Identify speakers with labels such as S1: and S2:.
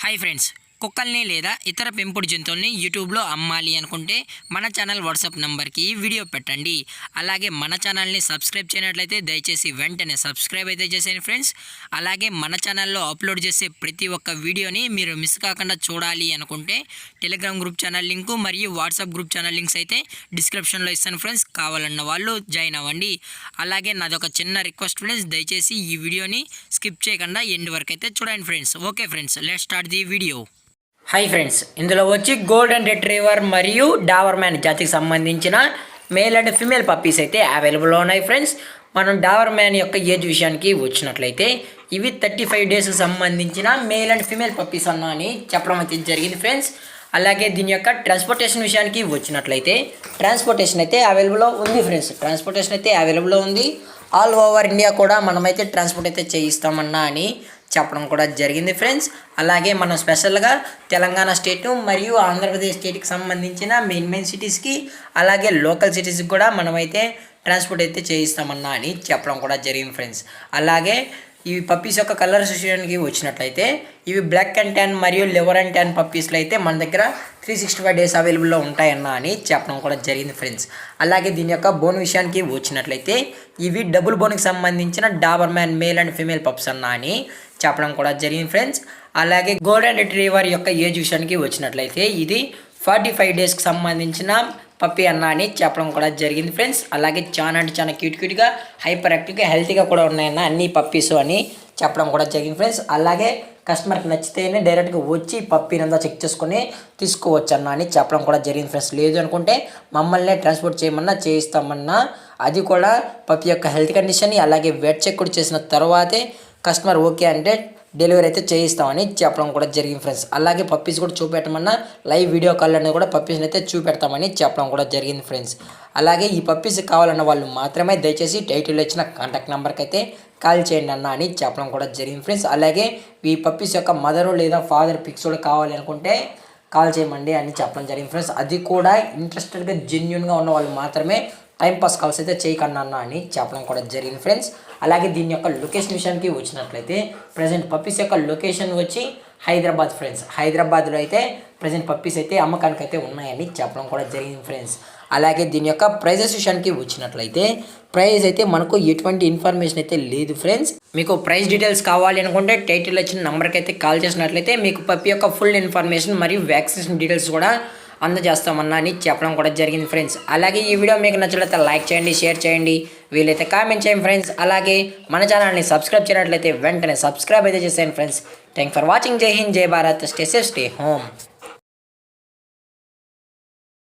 S1: Hi friends, కుక్కల్ని లేదా ఇతర పెంపుడు జంతువుల్ని యూట్యూబ్లో అమ్మాలి అనుకుంటే మన ఛానల్ వాట్సాప్ నెంబర్కి వీడియో పెట్టండి. అలాగే మన ఛానల్ని సబ్స్క్రైబ్ చేయనట్లయితే దయచేసి వెంటనే సబ్స్క్రైబ్ అయితే చేసేయండి ఫ్రెండ్స్. అలాగే మన ఛానల్లో అప్లోడ్ చేసే ప్రతి ఒక్క వీడియోని మీరు మిస్ కాకుండా చూడాలి అనుకుంటే టెలిగ్రామ్ గ్రూప్ ఛానల్ లింకు మరియు వాట్సాప్ గ్రూప్ ఛానల్ లింక్స్ అయితే డిస్క్రిప్షన్లో ఇస్తాను ఫ్రెండ్స్. కావాలన్న వాళ్ళు జాయిన్ అవ్వండి. అలాగే నాదొక చిన్న రిక్వెస్ట్ ఫ్రెండ్స్, దయచేసి ఈ వీడియోని స్కిప్ చేయకుండా ఎండ్ వరకు అయితే చూడండి friends. Okay friends, let's start the video. Hi friends, ఇందులో వచ్చి గోల్డెన్ రిట్రీవర్ మరియు డాబర్మ్యాన్ జాతికి సంబంధించిన మేల్ అండ్ ఫిమేల్ పప్పీస్ అయితే అవైలబుల్లో ఉన్నాయి ఫ్రెండ్స్. మనం డాబర్మ్యాన్ యొక్క ఏజ్ విషయానికి వచ్చినట్లయితే ఇవి 35 డేస్కి సంబంధించిన మేల్ అండ్ ఫిమేల్ పప్పీస్ అని చెప్పడం అయితే జరిగింది ఫ్రెండ్స్. అలాగే దీని యొక్క ట్రాన్స్పోర్టేషన్ విషయానికి వచ్చినట్లయితే ట్రాన్స్పోర్టేషన్ అయితే అవైలబుల్లో ఉంది ఫ్రెండ్స్. ట్రాన్స్పోర్టేషన్ అయితే అవైలబుల్లో ఉంది. ఆల్ ఓవర్ ఇండియా కూడా మనమైతే ట్రాన్స్పోర్ట్ అయితే చేయిస్తామన్నా అని చెప్పడం కూడా జరిగింది ఫ్రెండ్స్. అలాగే మనం స్పెషల్గా తెలంగాణ స్టేటు మరియు ఆంధ్రప్రదేశ్ స్టేట్కి సంబంధించిన మెయిన్ సిటీస్కి అలాగే లోకల్ సిటీస్కి కూడా మనమైతే ట్రాన్స్పోర్ట్ అయితే చేయిస్తామన్నా అని చెప్పడం కూడా జరిగింది ఫ్రెండ్స్. అలాగే ఇవి పప్పీస్ యొక్క కలర్ విషయానికి వచ్చినట్లయితే ఇవి బ్లాక్ అండ్ ట్యాన్ మరియు లివర్ అండ్ ట్యాన్ పప్పీస్లో అయితే మన దగ్గర 365 డేస్ అవైలబుల్లో ఉంటాయన్నా అని చెప్పడం కూడా జరిగింది ఫ్రెండ్స్. అలాగే దీని యొక్క బోన్ విషయానికి వచ్చినట్లయితే ఇవి డబుల్ బోన్కి సంబంధించిన Doberman male and female pups అన్నా అని చెప్పడం కూడా జరిగింది ఫ్రెండ్స్. అలాగే గోల్డెన్ రిట్రీవర్ యొక్క ఏజ్ విషయానికి వచ్చినట్లయితే ఇది 45 డేస్కి సంబంధించిన పప్పి అన్న అని చెప్పడం కూడా జరిగింది ఫ్రెండ్స్. అలాగే చాలా అంటే చాలా క్యూట్గా హైపర్ యాక్టివ్గా హెల్తీగా కూడా ఉన్నాయన్న అన్ని పప్పీస్ అని చెప్పడం కూడా జరిగింది ఫ్రెండ్స్. అలాగే కస్టమర్కి నచ్చితేనే డైరెక్ట్గా వచ్చి పప్పీనంతా చెక్ చేసుకొని తీసుకోవచ్చు అన్న అని చెప్పడం కూడా జరిగింది ఫ్రెండ్స్. లేదు అనుకుంటే మమ్మల్ని ట్రాన్స్పోర్ట్ చేయమన్నా చేయిస్తామన్నా అది కూడా పప్పి యొక్క హెల్త్ కండిషన్ అలాగే వెట్ చెక్ కూడా చేసిన తర్వాతే కస్టమర్ ఓకే అంటే డెలివరీ అయితే చేయిస్తామని చెప్పడం కూడా జరిగింది ఫ్రెండ్స్. అలాగే పప్పీస్ కూడా చూపెట్టమన్నా లైవ్ వీడియో కాల్ అనేది కూడా పప్పీస్ని అయితే చూపెడతామని చెప్పడం కూడా జరిగింది ఫ్రెండ్స్. అలాగే ఈ పప్పీస్ కావాలన్న వాళ్ళు మాత్రమే దయచేసి టైటిల్లో ఇచ్చిన కాంటాక్ట్ నెంబర్కి అయితే కాల్ చేయండి అన్న అని చెప్పడం కూడా జరిగింది ఫ్రెండ్స్. అలాగే ఈ పప్పీస్ యొక్క మదరు లేదా ఫాదర్ పిక్స్ కూడా కావాలి అనుకుంటే కాల్ చేయమండి అని చెప్పడం జరిగింది ఫ్రెండ్స్. అది కూడా ఇంట్రెస్టెడ్గా జెన్యున్గా ఉన్న వాళ్ళు మాత్రమే టైంపాస్ కాల్స్ అయితే చేయకన్నా అని చెప్పడం కూడా జరిగింది ఫ్రెండ్స్. అలాగే దీని యొక్క లొకేషన్ విషయానికి వచ్చినట్లయితే ప్రజెంట్ పప్పీస్ యొక్క లొకేషన్ వచ్చి హైదరాబాద్ ఫ్రెండ్స్. హైదరాబాద్లో అయితే ప్రజెంట్ పప్పీస్ అయితే అమ్మకానికి అయితే ఉన్నాయని చెప్పడం కూడా జరిగింది ఫ్రెండ్స్. అలాగే దీని యొక్క ప్రైజెస్ విషయానికి వచ్చినట్లయితే ప్రైస్ అయితే మనకు ఎటువంటి ఇన్ఫర్మేషన్ అయితే లేదు ఫ్రెండ్స్. మీకు ప్రైస్ డీటెయిల్స్ కావాలి అనుకుంటే టైటిల్ వచ్చిన నెంబర్కి అయితే కాల్ చేసినట్లయితే మీకు పప్పి యొక్క ఫుల్ ఇన్ఫర్మేషన్ మరియు వ్యాక్సినేషన్ డీటెయిల్స్ కూడా అందజేస్తామన్నా అని చెప్పడం కూడా జరిగింది ఫ్రెండ్స్. అలాగే ఈ వీడియో మీకు నచ్చినట్లయితే లైక్ చేయండి, షేర్ చేయండి, వీలైతే కామెంట్ చేయండి ఫ్రెండ్స్. అలాగే మన ఛానల్ని సబ్స్క్రైబ్ చేయనట్లయితే వెంటనే సబ్స్క్రైబ్ అయితే చేసేయండి ఫ్రెండ్స్. Thank for watching. జై హింద్, జై Bharat, stay safe, stay home.